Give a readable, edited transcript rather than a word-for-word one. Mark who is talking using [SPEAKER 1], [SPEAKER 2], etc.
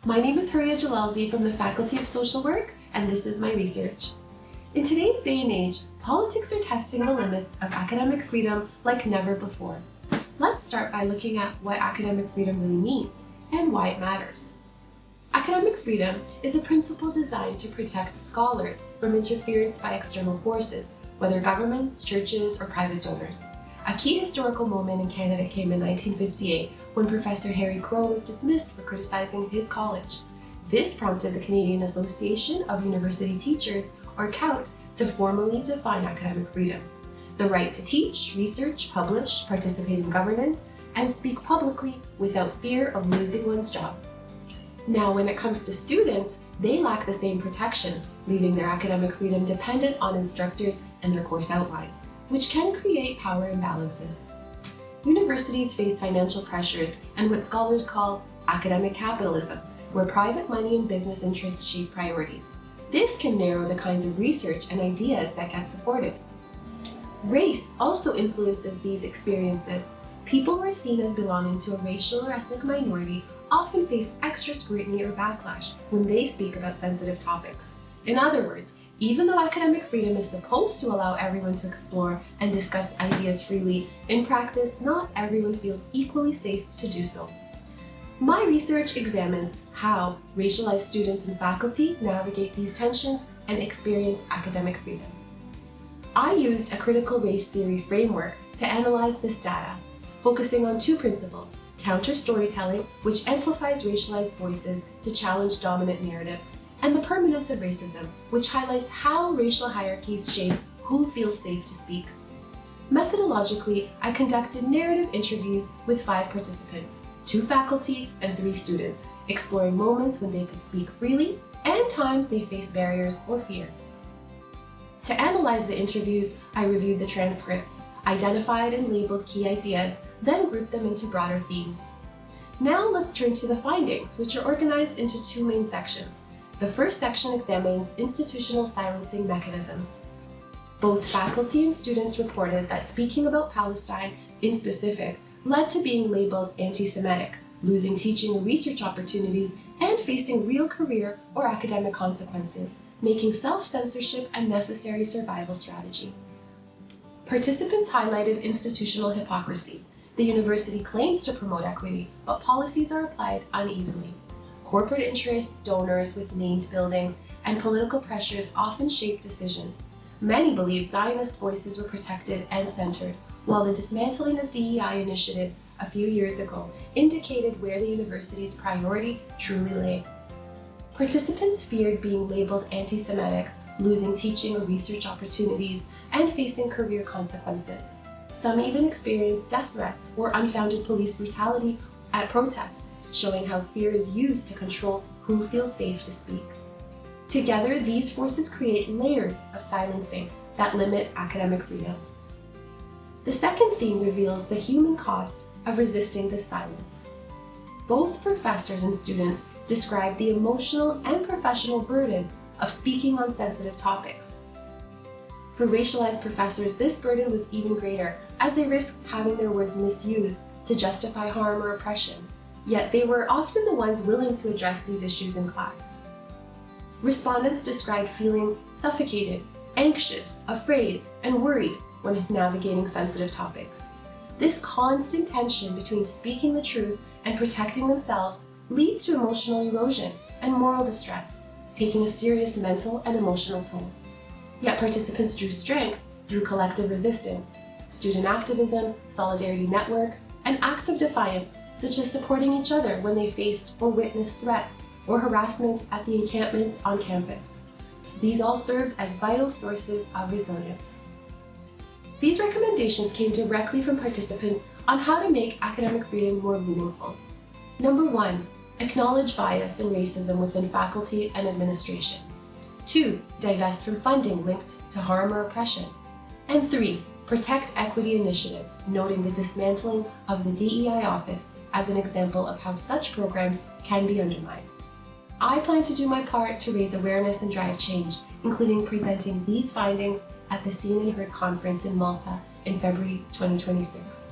[SPEAKER 1] My name is Huria Jalalzai from the Faculty of Social Work, and this is my research. In today's day and age, politics are testing the limits of academic freedom like never before. Let's start by looking at what academic freedom really means and why it matters. Academic freedom is a principle designed to protect scholars from interference by external forces, whether governments, churches, or private donors. A key historical moment in Canada came in 1958 when Professor Harry Crow was dismissed for criticizing his college. This prompted the Canadian Association of University Teachers, or CAUT, to formally define academic freedom: the right to teach, research, publish, participate in governance, and speak publicly without fear of losing one's job. Now, when it comes to students, they lack the same protections, leaving their academic freedom dependent on instructors and their course outlines, which can create power imbalances. Universities face financial pressures and what scholars call academic capitalism, where private money and business interests shape priorities. This can narrow the kinds of research and ideas that get supported. Race also influences these experiences. People who are seen as belonging to a racial or ethnic minority often face extra scrutiny or backlash when they speak about sensitive topics. In other words, even though academic freedom is supposed to allow everyone to explore and discuss ideas freely, in practice, not everyone feels equally safe to do so. My research examines how racialized students and faculty navigate these tensions and experience academic freedom. I used a critical race theory framework to analyze this data, focusing on two principles: counter-storytelling, which amplifies racialized voices to challenge dominant narratives, and the permanence of racism, which highlights how racial hierarchies shape who feels safe to speak. Methodologically, I conducted narrative interviews with 5 participants, 2 faculty and 3 students, exploring moments when they could speak freely and times they faced barriers or fear. To analyze the interviews, I reviewed the transcripts, identified and labeled key ideas, then grouped them into broader themes. Now let's turn to the findings, which are organized into 2 main sections. The first section examines institutional silencing mechanisms. Both faculty and students reported that speaking about Palestine in specific led to being labeled anti-Semitic, losing teaching or research opportunities, and facing real career or academic consequences, making self-censorship a necessary survival strategy. Participants highlighted institutional hypocrisy. The university claims to promote equity, but policies are applied unevenly. Corporate interests, donors with named buildings, and political pressures often shape decisions. Many believed Zionist voices were protected and centered, while the dismantling of DEI initiatives a few years ago indicated where the university's priority truly lay. Participants feared being labeled anti-Semitic, losing teaching or research opportunities, and facing career consequences. Some even experienced death threats or unfounded police brutality at protests, showing how fear is used to control who feels safe to speak. Together, these forces create layers of silencing that limit academic freedom. The second theme reveals the human cost of resisting this silence. Both professors and students describe the emotional and professional burden of speaking on sensitive topics. For racialized professors, this burden was even greater, as they risked having their words misused to justify harm or oppression. Yet they were often the ones willing to address these issues in class. Respondents described feeling suffocated, anxious, afraid, and worried when navigating sensitive topics. This constant tension between speaking the truth and protecting themselves leads to emotional erosion and moral distress, taking a serious mental and emotional toll. Yet participants drew strength through collective resistance, student activism, solidarity networks, and acts of defiance, such as supporting each other when they faced or witnessed threats or harassment at the encampment on campus. These all served as vital sources of resilience. These recommendations came directly from participants on how to make academic freedom more meaningful. Number 1, acknowledge bias and racism within faculty and administration. 2, divest from funding linked to harm or oppression. And 3, protect equity initiatives, noting the dismantling of the DEI office as an example of how such programs can be undermined. I plan to do my part to raise awareness and drive change, including presenting these findings at the Seen and Heard conference in Malta in February 2026.